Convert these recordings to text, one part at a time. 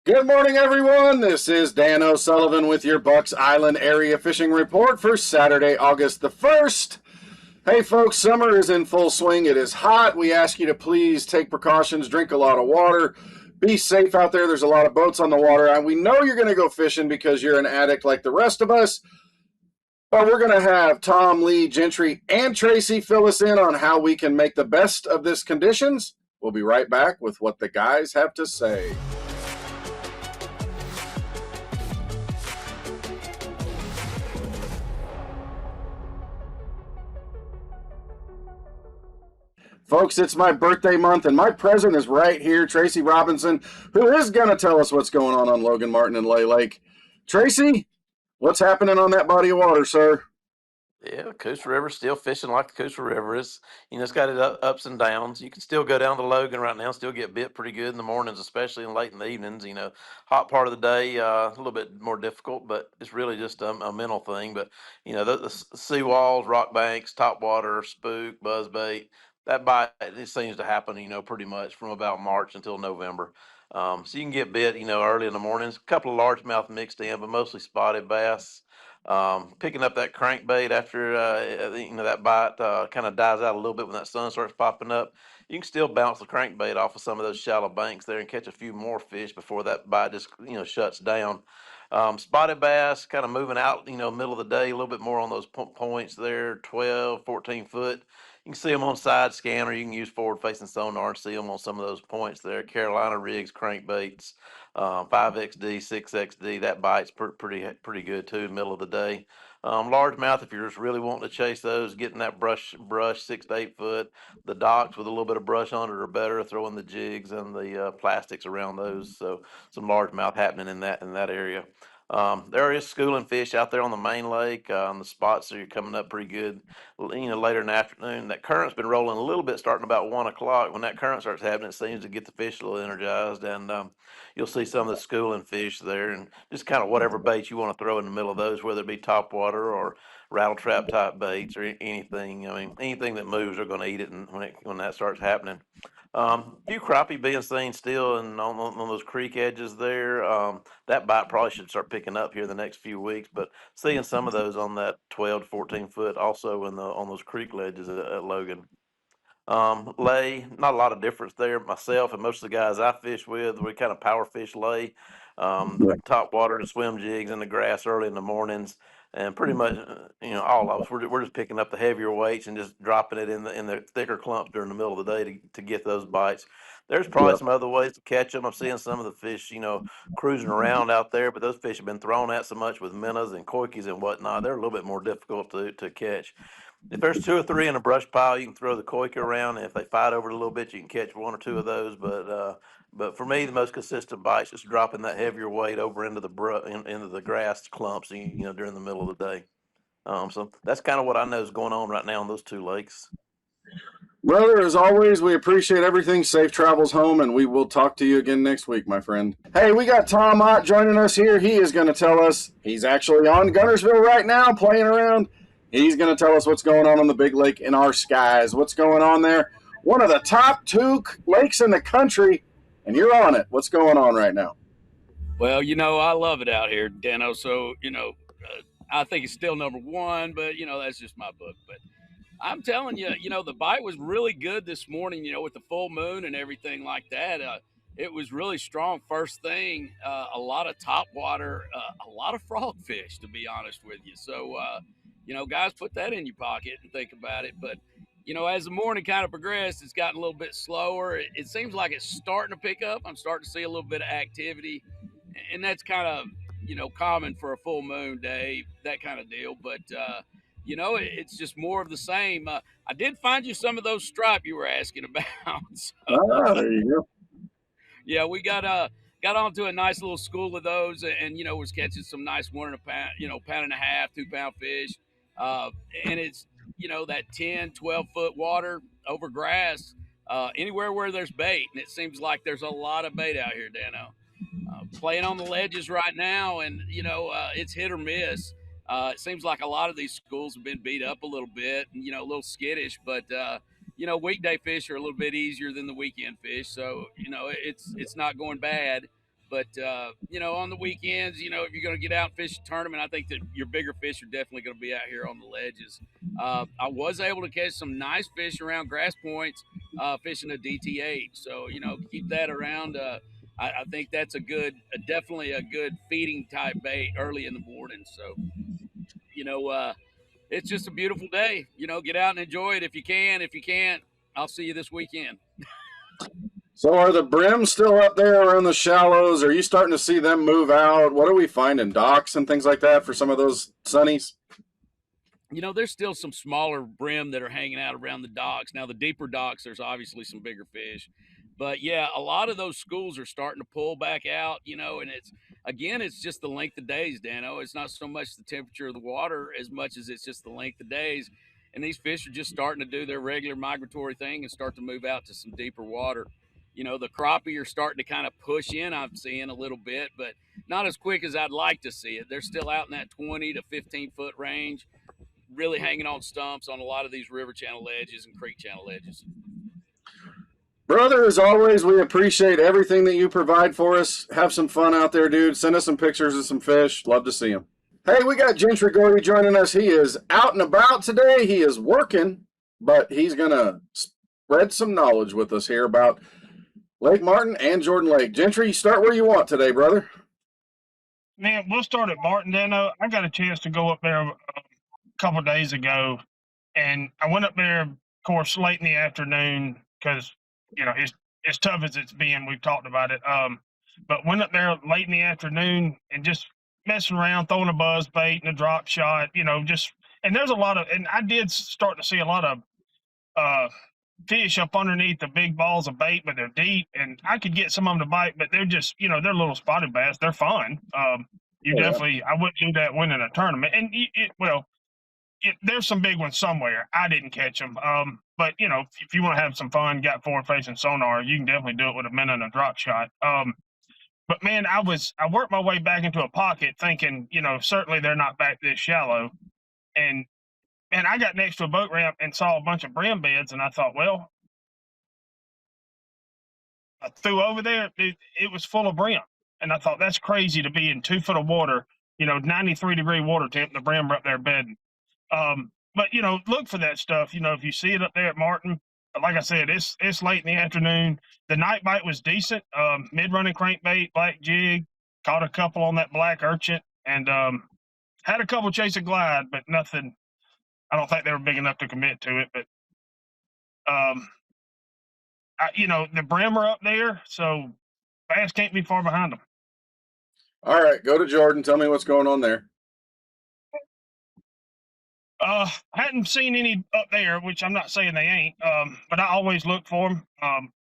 Good morning, everyone. This is Dan O'Sullivan with your Bucks Island Area Fishing Report for Saturday, August the 1st. Hey, folks, summer is in full swing. It is hot. We ask you to please take precautions, drink a lot of water, be safe out there. There's a lot of boats on the water, and we know you're going to go fishing because you're an addict like the rest of us. But we're going to have Tom, Lee, Gentry, and Tracy fill us in on how we can make the best of this conditions. We'll be right back with what the guys have to say. Folks, it's my birthday month, and my present is right here, Tracy Robinson, who is going to tell us what's going on Logan Martin and Lay Lake. Tracy, what's happening on that body of water, sir? Yeah, Coos River's still fishing like the Coos River is. It's got its ups and downs. You can still go down to Logan right now and still get bit pretty good in the mornings, especially and late in the evenings. Hot part of the day, a little bit more difficult, but it's really just a mental thing. But, the sea walls, rock banks, top water, spook, buzzbait, that bite, it seems to happen, pretty much from about March until November. So you can get bit, early in the mornings. A couple of largemouth mixed in, but mostly spotted bass. Picking up that crankbait after that bite kind of dies out a little bit when that sun starts popping up. You can still bounce the crankbait off of some of those shallow banks there and catch a few more fish before that bite just shuts down. Spotted bass kind of moving out middle of the day a little bit more on those points there, 12, 14 foot. You can see them on side scanner. You can use forward facing sonar and see them on some of those points there. Carolina rigs, crankbaits. 5XD, 6XD, that bite's pretty good too, middle of the day. Largemouth, if you're just really wanting to chase those, getting that brush 6 to 8 foot, the docks with a little bit of brush on it are better. Throwing the jigs and the plastics around those, so some largemouth happening in that area. There is schooling fish out there on the main lake. On the spots that are coming up pretty good. Later in the afternoon. That current's been rolling a little bit, starting about 1 o'clock. When that current starts happening, it seems to get the fish a little energized, and you'll see some of the schooling fish there, and just kind of whatever bait you want to throw in the middle of those, whether it be topwater or rattle trap type baits or anything. I mean, anything that moves are going to eat it, and when that starts happening. Few crappie being seen still and on those creek edges there. That bite probably should start picking up here the next few weeks, but seeing some of those on that 12 to 14 foot also on those creek ledges at Logan. Lay, not a lot of difference there. Myself and most of the guys I fish with, we kind of power fish lay. The top water and swim jigs in the grass early in the mornings, and pretty much, all of us, we're just picking up the heavier weights and just dropping it in the thicker clumps during the middle of the day to get those bites. There's probably some other ways to catch them. I'm seeing some of the fish, cruising around out there, but those fish have been thrown at so much with minnows and koikis and whatnot. They're a little bit more difficult to catch. If there's 2 or 3 in a brush pile, you can throw the koika around. And if they fight over it a little bit, you can catch 1 or 2 of those. But for me, the most consistent bite's just dropping that heavier weight over into the grass clumps, during the middle of the day. So that's kind of what I know is going on right now on those 2 lakes. Brother, as always, we appreciate everything. Safe travels home, and we will talk to you again next week, my friend. Hey, we got Tom Ott joining us here. He is going to tell us, he's actually on Guntersville right now playing around. He's going to tell us what's going on the big lake in our skies. What's going on there? One of the top 2 lakes in the country, and you're on it. What's going on right now? Well, I love it out here, Dano. So, I think it's still number 1, but, that's just my book. But I'm telling you, the bite was really good this morning, with the full moon and everything like that. It was really strong first thing. A lot of top water, a lot of frogfish, to be honest with you. So, guys, put that in your pocket and think about it. But, as the morning kind of progressed, it's gotten a little bit slower. It seems like it's starting to pick up. I'm starting to see a little bit of activity, and that's kind of, common for a full moon day, that kind of deal. But, it's just more of the same. I did find you some of those stripe you were asking about. So, There you go. yeah, we got onto a nice little school of those, and was catching some nice 1 and a pound, pound and a half, 2 pound fish. And it's that 10, 12 foot water over grass, anywhere where there's bait, and it seems like there's a lot of bait out here, Dano. Playing on the ledges right now, and it's hit or miss. It seems like a lot of these schools have been beat up a little bit, and a little skittish, but weekday fish are a little bit easier than the weekend fish, so it's not going bad. But on the weekends, if you're going to get out and fish a tournament, I think that your bigger fish are definitely going to be out here on the ledges. I was able to catch some nice fish around grass points, fishing a DT8. So keep that around. I think that's definitely a good feeding type bait early in the morning. So it's just a beautiful day. Get out and enjoy it if you can. If you can't, I'll see you this weekend. So are the brims still up there around the shallows? Are you starting to see them move out? What are we finding, docks and things like that for some of those sunnies? There's still some smaller brim that are hanging out around the docks. Now, the deeper docks, there's obviously some bigger fish. But yeah, a lot of those schools are starting to pull back out, and it's just the length of days, Dano. It's not so much the temperature of the water as much as it's just the length of days. And these fish are just starting to do their regular migratory thing and start to move out to some deeper water. The crappie are starting to kind of push in, I'm seeing a little bit, but not as quick as I'd like to see it. They're still out in that 20 to 15 foot range, really hanging on stumps on a lot of these river channel edges and creek channel edges. Brother, as always, we appreciate everything that you provide for us. Have some fun out there, dude. Send us some pictures of some fish. Love to see them. Hey, we got Gentry Gordy joining us. He is out and about today. He is working, but he's going to spread some knowledge with us here about Lake Martin and Jordan Lake. Gentry, start where you want today, brother. Man, we'll start at Martin, Dano. I got a chance to go up there a couple days ago, and I went up there, of course, late in the afternoon because it's as tough as it's been. We've talked about it. But went up there late in the afternoon and just messing around, throwing a buzz bait and a drop shot. And there's a lot of, and I did start to see a lot of fish up underneath the big balls of bait, but they're deep, and I could get some of them to bite, but they're just, they're little spotted bass. They're fun. Definitely, I wouldn't do that winning a tournament. And there's some big ones somewhere. I didn't catch them. But if you want to have some fun, got forward facing sonar, you can definitely do it with a minnow and a drop shot. But man, I worked my way back into a pocket thinking, certainly they're not back this shallow. And I got next to a boat ramp and saw a bunch of brim beds, and I thought, well, I threw over there, it was full of brim. And I thought, that's crazy to be in 2 foot of water, 93-degree water temp, the brim are up there bedding. But look for that stuff. If you see it up there at Martin, like I said, it's late in the afternoon. The night bite was decent. Mid-running crankbait, black jig, caught a couple on that black urchin, and had a couple chase a glide, but nothing. I don't think they were big enough to commit to it. But the brim are up there, so bass can't be far behind them. All right, go to Jordan. Tell me what's going on there. Hadn't seen any up there, which I'm not saying they ain't, but I always look for them.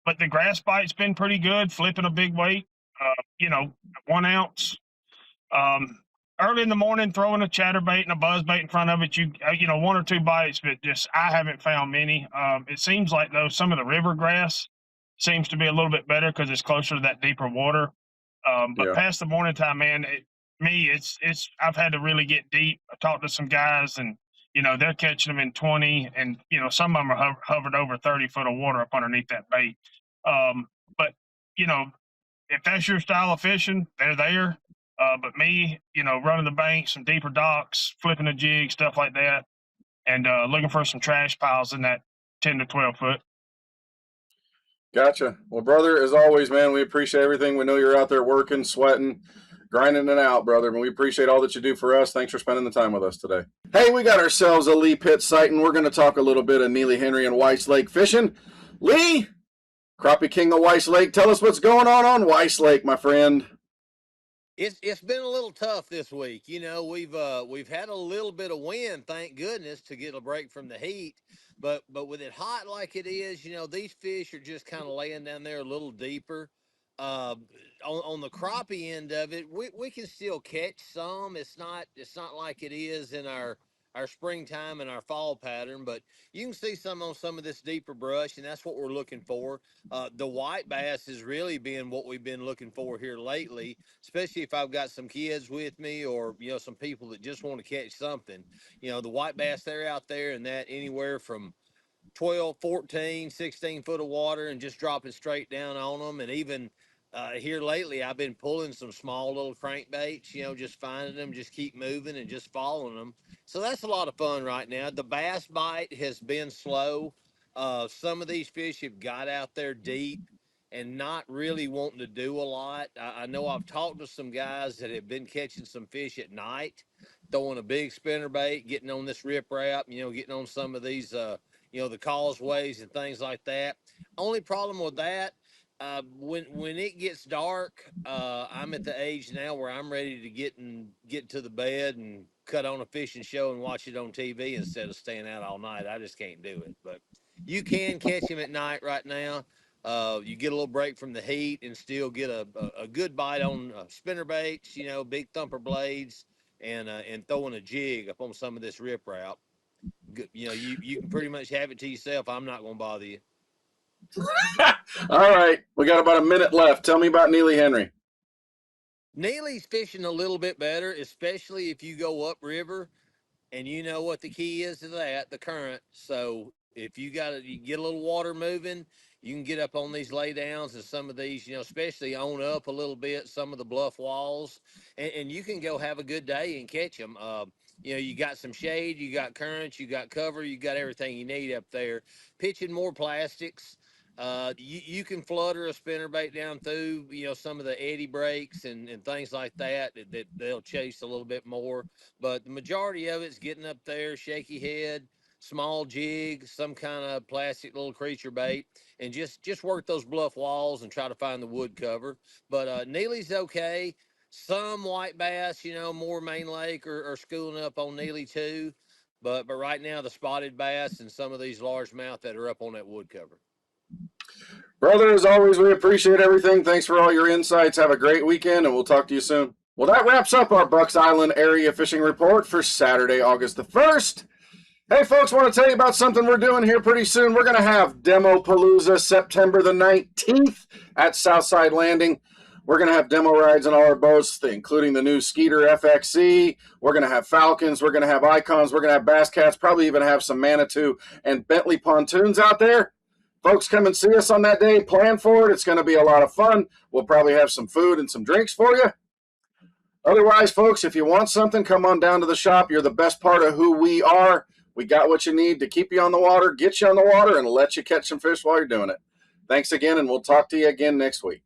But the grass bite's been pretty good, flipping a big weight, 1 ounce. Early in the morning, throwing a chatterbait and a buzzbait in front of it, 1 or 2 bites, but just I haven't found many. It seems like, though, some of the river grass seems to be a little bit better because it's closer to that deeper water. But past the morning time, man, I've had to really get deep. I talked to some guys, and they're catching them in 20, and some of them are hovered over 30 foot of water up underneath that bait. But if that's your style of fishing, they're there. But me, running the banks, some deeper docks, flipping a jig, stuff like that, and looking for some trash piles in that 10 to 12 foot. Gotcha. Well, brother, as always, man, we appreciate everything. We know you're out there working, sweating, grinding it out, brother, and we appreciate all that you do for us. Thanks for spending the time with us today. Hey, we got ourselves a Lee Pitt site, and we're going to talk a little bit of Neely Henry and Weiss Lake fishing. Lee, Crappie King of Weiss Lake, tell us what's going on Weiss Lake, my friend. It's been a little tough this week. We've had a little bit of wind, thank goodness, to get a break from the heat. But with it hot like it is, these fish are just kind of laying down there a little deeper. On the crappie end of it, we can still catch some. It's not like it is in our springtime and our fall pattern, but you can see some on some of this deeper brush, and that's what we're looking for. The white bass has really been what we've been looking for here lately, especially if I've got some kids with me or, some people that just want to catch something. The white bass, they're out there and that anywhere from 12, 14, 16 foot of water and just dropping straight down on them. And even here lately, I've been pulling some small little crankbaits, just finding them, just keep moving and just following them. So that's a lot of fun right now. The bass bite has been slow. Some of these fish have got out there deep and not really wanting to do a lot. I know I've talked to some guys that have been catching some fish at night, throwing a big spinner bait, getting on this riprap, getting on some of these, the causeways and things like that. Only problem with that, when it gets dark, I'm at the age now where I'm ready to get to the bed and cut on a fishing show and watch it on TV instead of staying out all night. I just can't do it. But you can catch him at night right now. You get a little break from the heat and still get a good bite on spinner baits, big thumper blades, and throwing a jig up on some of this riprap. You can pretty much have it to yourself. I'm not going to bother you. All right, we got about a minute left. Tell me about Neely Henry. Neely's fishing a little bit better, especially if you go upriver, and you know what the key is to that, the current. So if you get a little water moving, you can get up on these laydowns and some of these, especially on up a little bit, some of the bluff walls, and you can go have a good day and catch them. You got some shade, you got currents, you got cover, you got everything you need up there. Pitching more plastics. You can flutter a spinnerbait down through, some of the eddy breaks and things like that they'll chase a little bit more. But the majority of it's getting up there, shaky head, small jig, some kind of plastic little creature bait, and just work those bluff walls and try to find the wood cover. But Neely's okay. Some white bass, more main lake or schooling up on Neely too. But right now the spotted bass and some of these largemouth that are up on that wood cover. Brother, as always, we appreciate everything. Thanks for all your insights. Have a great weekend, and we'll talk to you soon. Well, that wraps up our Bucks Island area fishing report for Saturday, August the 1st. Hey, folks, want to tell you about something we're doing here pretty soon. We're going to have Demo Palooza September the 19th at Southside Landing. We're going to have demo rides on all our boats, including the new Skeeter FXE. We're going to have Falcons. We're going to have Icons. We're going to have Bass Cats, probably even have some Manitou and Bentley pontoons out there. Folks, come and see us on that day. Plan for it. It's going to be a lot of fun. We'll probably have some food and some drinks for you. Otherwise, folks, if you want something, come on down to the shop. You're the best part of who we are. We got what you need to keep you on the water, get you on the water, and let you catch some fish while you're doing it. Thanks again, and we'll talk to you again next week.